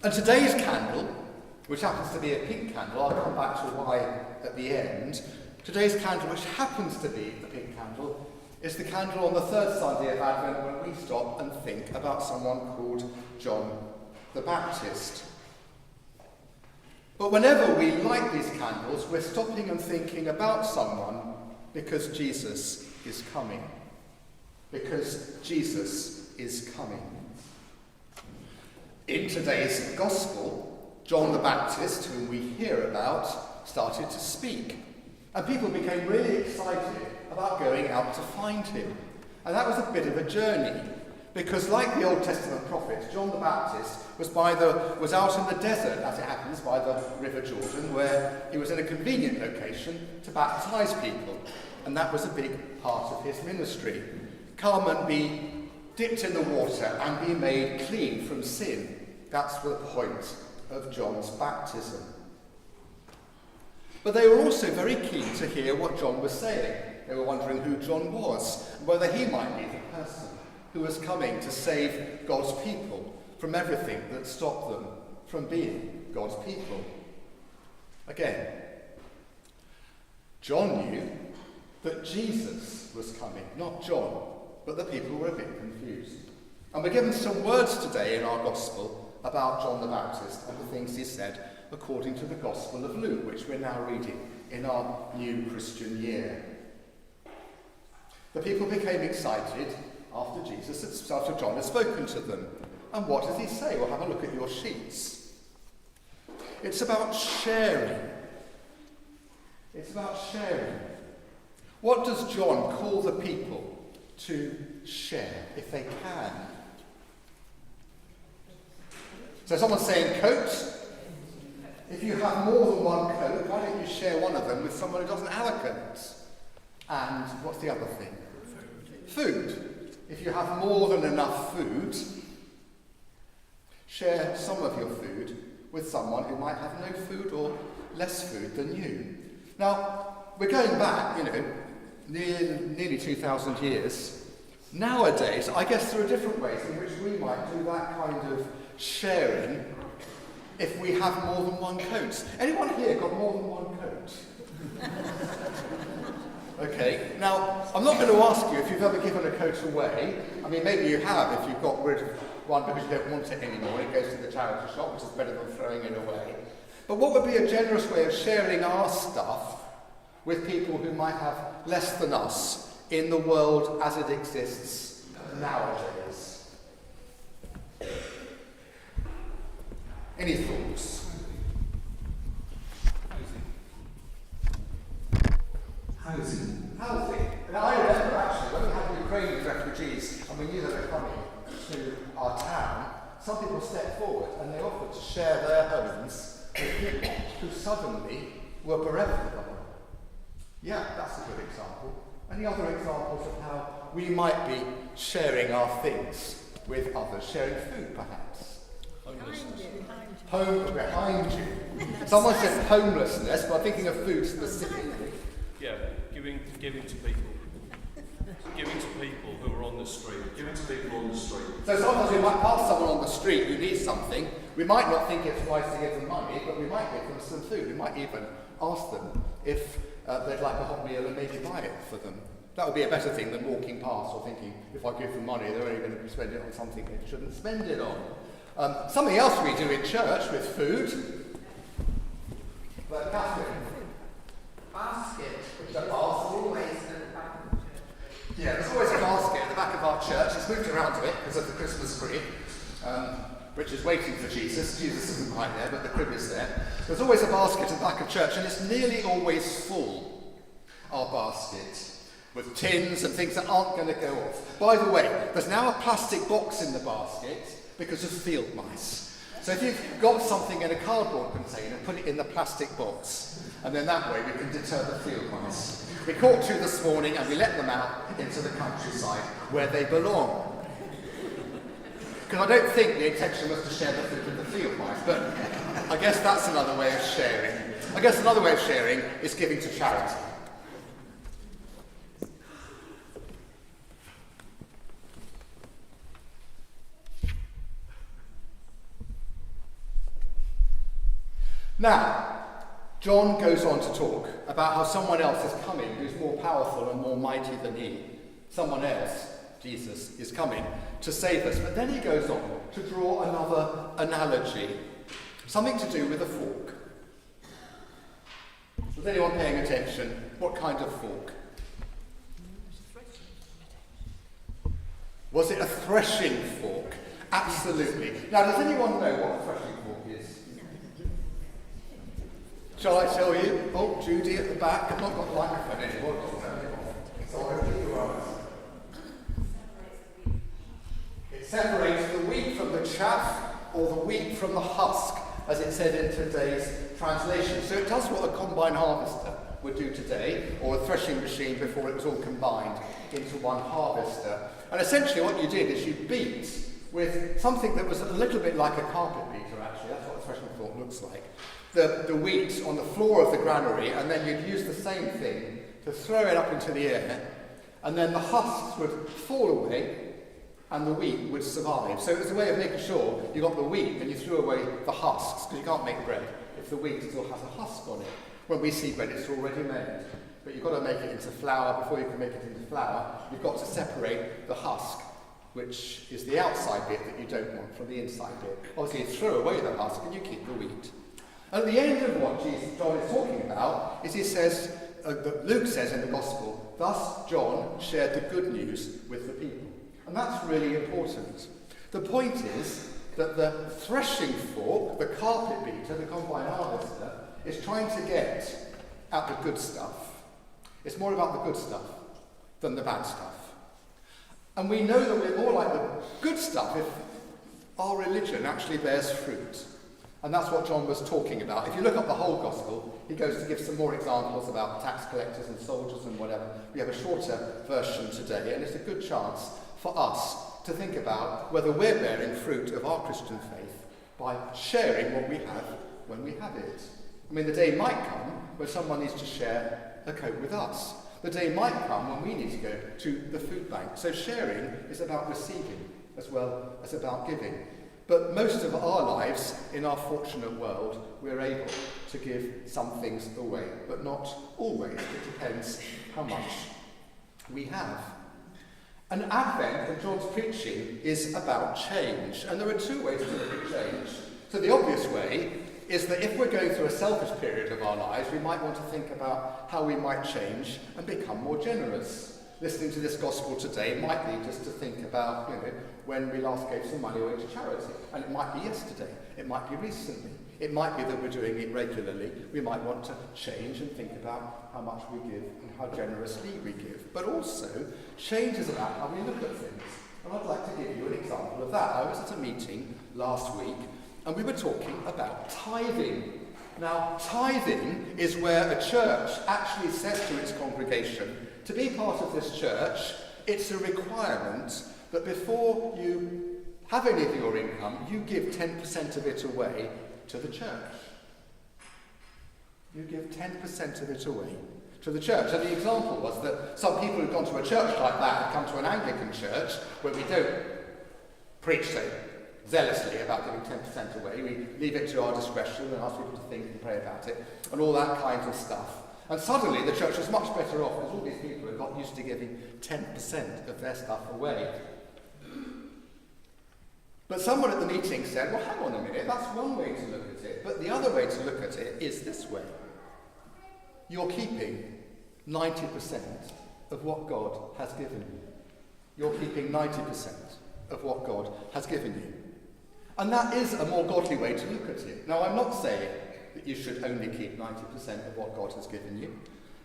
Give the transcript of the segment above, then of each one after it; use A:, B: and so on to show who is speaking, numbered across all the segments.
A: And today's candle, which happens to be a pink candle, I'll come back to why at the end. Today's candle, which happens to be the pink candle, is the candle on the third Sunday of Advent when we stop and think about someone called John the Baptist. But whenever we light these candles, we're stopping and thinking about someone because Jesus is coming. Because Jesus is coming. In today's Gospel, John the Baptist, whom we hear about, started to speak. And people became really excited about going out to find him. And that was a bit of a journey, because like the Old Testament prophets, John the Baptist was out in the desert, as it happens, by the River Jordan, where he was in a convenient location to baptize people. And that was a big part of his ministry. Come and be dipped in the water and be made clean from sin. That's the point of John's baptism. But they were also very keen to hear what John was saying. They were wondering who John was, and whether he might be the person who was coming to save God's people from everything that stopped them from being God's people. Again, John knew that Jesus was coming, not John, but the people were a bit confused. And we're given some words today in our Gospel about John the Baptist and the things he said according to the Gospel of Luke, which we're now reading in our new Christian year. The people became excited after John had spoken to them. And what does he say? Well, have a look at your sheets. It's about sharing. It's about sharing. What does John call the people to share, if they can? So someone's saying coat. If you have more than one coat, why don't you share one of them with someone who doesn't have a coat? And what's the other thing? Food. If you have more than enough food, share some of your food with someone who might have no food or less food than you. Now, we're going back, nearly 2,000 years. Nowadays, I guess there are different ways in which we might do that kind of sharing if we have more than one coat. Anyone here got more than one coat? Okay, now, I'm not going to ask you if you've ever given a coat away. I mean, maybe you have if you've got rid of one because you don't want it anymore. It goes to the charity shop, which is better than throwing it away. But what would be a generous way of sharing our stuff with people who might have less than us in the world as it exists nowadays? Any thoughts? Housing. Now, I remember actually when we had the Ukrainian refugees and we knew they were coming to our town, some people stepped forward and they offered to share their homes with people who suddenly were bereft of them. Yeah, that's a good example. Any other examples of how we might be sharing our things with others? Sharing food, perhaps? Behind you. Someone said homelessness, but I'm thinking of food specifically.
B: Yeah, giving to people. Giving to people who are on the street. Giving to people on the street.
A: So sometimes we might pass someone on the street who needs something. We might not think it's wise to give them money, but we might give them some food. We might even ask them if they'd like a hot meal and maybe buy it for them. That would be a better thing than walking past or thinking, if I give them money, they're only going to spend it on something they shouldn't spend it on. Something else we do in church with food. But Catherine.
C: Basket.
A: Which is always
C: at the back of the church.
A: Yeah, there's always a basket at the back of our church. It's moved around a bit because of the Christmas tree, which is waiting for Jesus. Jesus isn't quite there, but the crib is there. There's always a basket at the back of church, and it's nearly always full, our basket, with tins and things that aren't going to go off. By the way, there's now a plastic box in the basket because of field mice. So if you've got something in a cardboard container, put it in the plastic box, and then that way we can deter the field mice. We caught two this morning and we let them out into the countryside where they belong. Because I don't think the intention was to share the food with the field mice, but I guess that's another way of sharing. I guess another way of sharing is giving to charity. Now, John goes on to talk about how someone else is coming who's more powerful and more mighty than he. Someone else, Jesus, is coming to save us. But then he goes on to draw another analogy, something to do with a fork. Was anyone paying attention? What kind of fork? Was it a threshing fork? Absolutely. Now, does anyone know what a threshing fork is? Shall I tell you? Oh, Judy at the back. I've not got the microphone anymore. It separates the wheat from the chaff, or the wheat from the husk, as it said in today's translation. So it does what a combine harvester would do today, or a threshing machine before it was all combined into one harvester. And essentially what you did is you beat with something that was a little bit like a carpet beater, actually. That's what a threshing fork looks like. The wheat on the floor of the granary, and then you'd use the same thing to throw it up into the air, and then the husks would fall away, and the wheat would survive. So it was a way of making sure you got the wheat and you threw away the husks, because you can't make bread if the wheat still has a husk on it. When we see bread, it's already made. But you've got to make it into flour. Before you can make it into flour, you've got to separate the husk, which is the outside bit that you don't want, from the inside bit. Obviously, you throw away the husk and you keep the wheat. And at the end of what John is talking about is he says, Luke says in the Gospel, thus John shared the good news with the people. And that's really important. The point is that the threshing fork, the carpet beater, the combine harvester, is trying to get at the good stuff. It's more about the good stuff than the bad stuff. And we know that we're more like the good stuff if our religion actually bears fruit. And that's what John was talking about. If you look up the whole Gospel, he goes to give some more examples about tax collectors and soldiers and whatever. We have a shorter version today, and it's a good chance for us to think about whether we're bearing fruit of our Christian faith by sharing what we have when we have it. I mean, the day might come when someone needs to share a coat with us. The day might come when we need to go to the food bank. So sharing is about receiving as well as about giving. But most of our lives in our fortunate world, we're able to give some things away, but not always. It depends how much we have. And Advent and John's preaching is about change. And there are two ways to look at change. So the obvious way is that if we're going through a selfish period of our lives, we might want to think about how we might change and become more generous. Listening to this gospel today might lead us to think about, when we last gave some money away to charity. And it might be yesterday. It might be recently. It might be that we're doing it regularly. We might want to change and think about how much we give and how generously we give. But also, change is about how we look at things. And I'd like to give you an example of that. I was at a meeting last week, and we were talking about tithing. Now, tithing is where a church actually says to its congregation, to be part of this church, it's a requirement that before you have any of your income, you give 10% of it away to the church. You give 10% of it away to the church. And the example was that some people who've gone to a church like that have come to an Anglican church where we don't preach so zealously about giving 10% away. We leave it to our discretion and ask people to think and pray about it and all that kind of stuff. And suddenly the church was much better off because all these people had got used to giving 10% of their stuff away. But someone at the meeting said, well, hang on a minute, that's one way to look at it. But the other way to look at it is this way. You're keeping 90% of what God has given you. You're keeping 90% of what God has given you. And that is a more godly way to look at it. Now, I'm not saying that you should only keep 90% of what God has given you.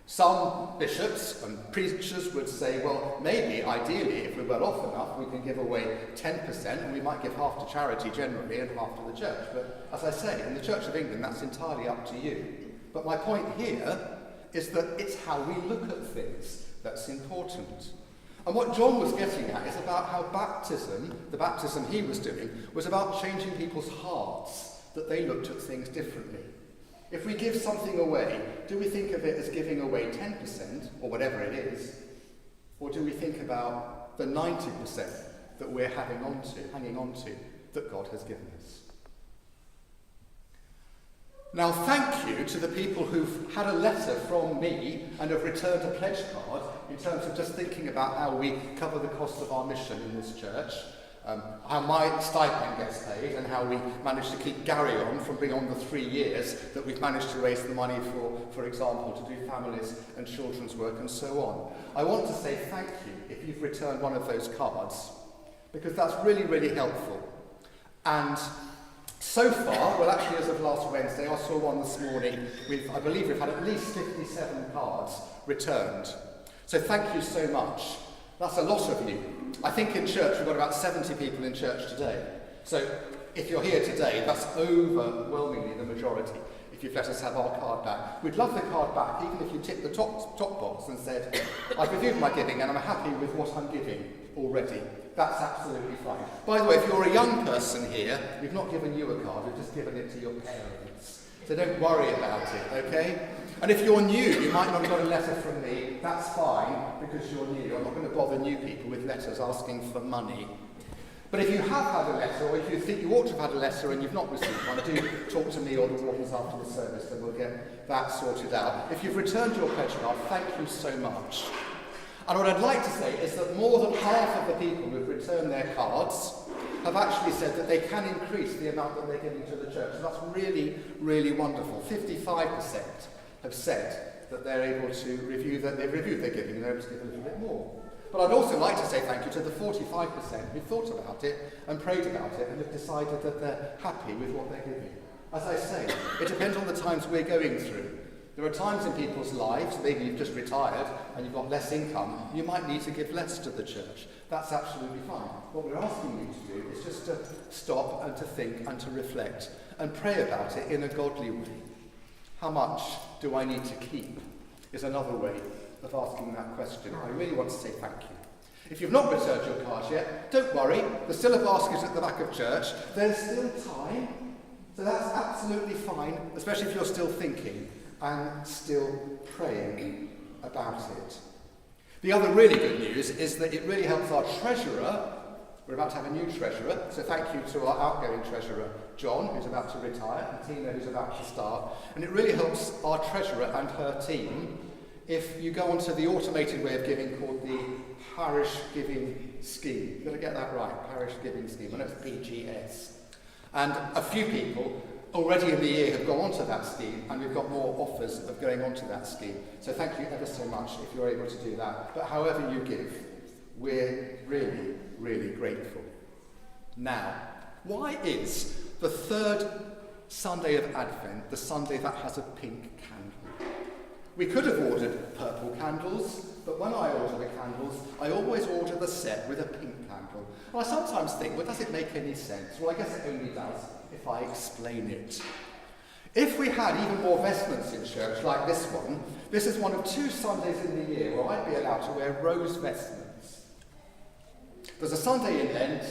A: Some bishops and preachers would say, well, maybe, ideally, if we're well off enough, we can give away 10%, and we might give half to charity generally and half to the church. But as I say, in the Church of England, that's entirely up to you. But my point here is that it's how we look at things that's important. And what John was getting at is about how baptism, the baptism he was doing, was about changing people's hearts, that they looked at things differently. If we give something away, do we think of it as giving away 10%, or whatever it is? Or do we think about the 90% that we're hanging on to, that God has given us? Now, thank you to the people who've had a letter from me and have returned a pledge card in terms of just thinking about how we cover the cost of our mission in this church, how my stipend gets paid, and how we manage to keep Gary on from beyond the 3 years that we've managed to raise the money for example, to do families and children's work and so on. I want to say thank you if you've returned one of those cards, because that's really, really helpful. And so far, well actually as of last Wednesday, I saw one this morning, I believe we've had at least 57 cards returned. So thank you so much. That's a lot of you. I think in church we've got about 70 people in church today. So if you're here today, that's overwhelmingly the majority. If you've let us have our card back. We'd love the card back, even if you ticked the top box and said, I've reviewed my giving and I'm happy with what I'm giving already. That's absolutely fine. By the way, if you're a young person here, we've not given you a card, we've just given it to your parents. So don't worry about it, okay? And if you're new, you might not have got a letter from me. That's fine, because you're new. I'm not going to bother new people with letters asking for money. But if you have had a letter, or if you think you ought to have had a letter and you've not received one, do talk to me or the wardens after the service and we'll get that sorted out. If you've returned your pledge card, thank you so much. And what I'd like to say is that more than half of the people who've returned their cards have actually said that they can increase the amount that they're giving to the church. So that's really, really wonderful. 55% have said that they're able to they've reviewed their giving and they're able to give a little bit more. But I'd also like to say thank you to the 45% who thought about it and prayed about it and have decided that they're happy with what they're giving. As I say, it depends on the times we're going through. There are times in people's lives, maybe you've just retired and you've got less income, you might need to give less to the church. That's absolutely fine. What we're asking you to do is just to stop and to think and to reflect and pray about it in a godly way. How much do I need to keep is another way of asking that question. I really want to say thank you. If you've not returned your cards yet, don't worry. There's still a basket at the back of church. There's still time. So that's absolutely fine, especially if you're still thinking and still praying about it. The other really good news is that it really helps our treasurer. We're about to have a new treasurer, so thank you to our outgoing treasurer, John, who's about to retire, and Tina, who's about to start. And it really helps our treasurer and her team if you go onto the automated way of giving called the Parish Giving Scheme. You've got to get that right, Parish Giving Scheme. I know it's PGS. And a few people already in the year have gone onto that scheme, and we've got more offers of going onto that scheme. So thank you ever so much if you're able to do that. But however you give, we're really, really grateful. Now, why is the third Sunday of Advent the Sunday that has a pink candle? We could have ordered purple candles, but when I order the candles, I always order the set with a pink candle. And I sometimes think, well, does it make any sense? Well, I guess it only does if I explain it. If we had even more vestments in church, like this one, this is one of 2 Sundays in the year where I'd be allowed to wear rose vestments. There's a Sunday in Lent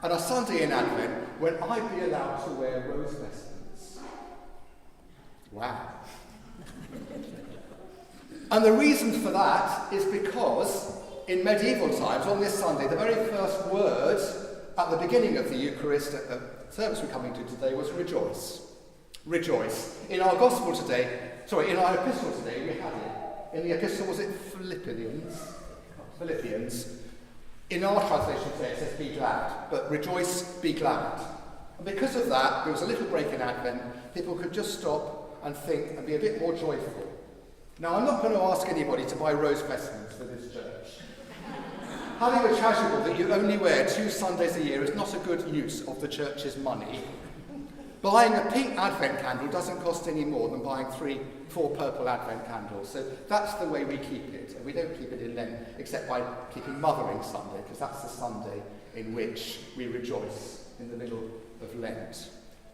A: and a Sunday in Advent when I'd be allowed to wear rose vestments. Wow. And the reason for that is because in medieval times, on this Sunday, the very first word at the beginning of the Eucharist, at the service we're coming to today, was rejoice. Rejoice. In our epistle today, we had it. In the epistle, was it Philippians? In our translation today, it says be glad, but rejoice, be glad. And because of that, there was a little break in Advent. People could just stop and think and be a bit more joyful. Now, I'm not going to ask anybody to buy rose vestments for this church. Having a chasuble that you only wear 2 Sundays a year is not a good use of the church's money. Buying a pink Advent candle doesn't cost any more than buying 4 purple Advent candles. So that's the way we keep it. And we don't keep it in Lent except by keeping Mothering Sunday, because that's the Sunday in which we rejoice in the middle of Lent.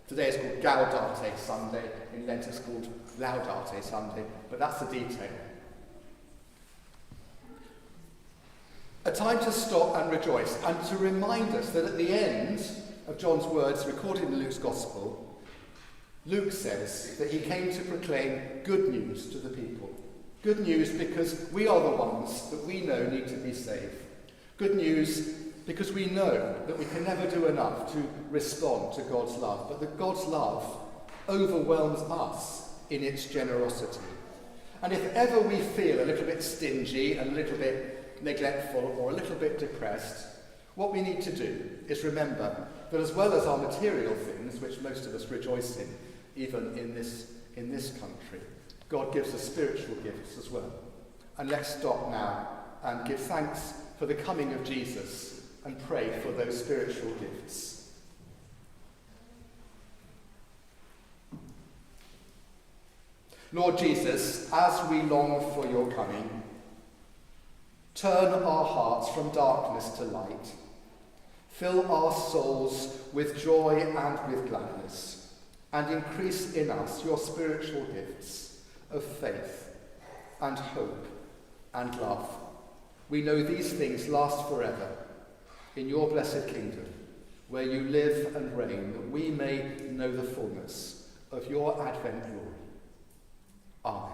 A: Today is called Gaudete Sunday. In Lent it's called Laudate Sunday, but that's the detail. A time to stop and rejoice, and to remind us that at the end of John's words recorded in Luke's Gospel, Luke says that he came to proclaim good news to the people. Good news because we are the ones that we know need to be saved. Good news because we know that we can never do enough to respond to God's love, but that God's love overwhelms us in its generosity. And if ever we feel a little bit stingy, a little bit neglectful, or a little bit depressed, what we need to do is remember that as well as our material things, which most of us rejoice in, even in this country, God gives us spiritual gifts as well. And let's stop now and give thanks for the coming of Jesus and pray for those spiritual gifts. Lord Jesus, as we long for your coming, turn our hearts from darkness to light. Fill our souls with joy and with gladness, and increase in us your spiritual gifts of faith and hope and love. We know these things last forever in your blessed kingdom, where you live and reign, that we may know the fullness of your advent glory. Amen.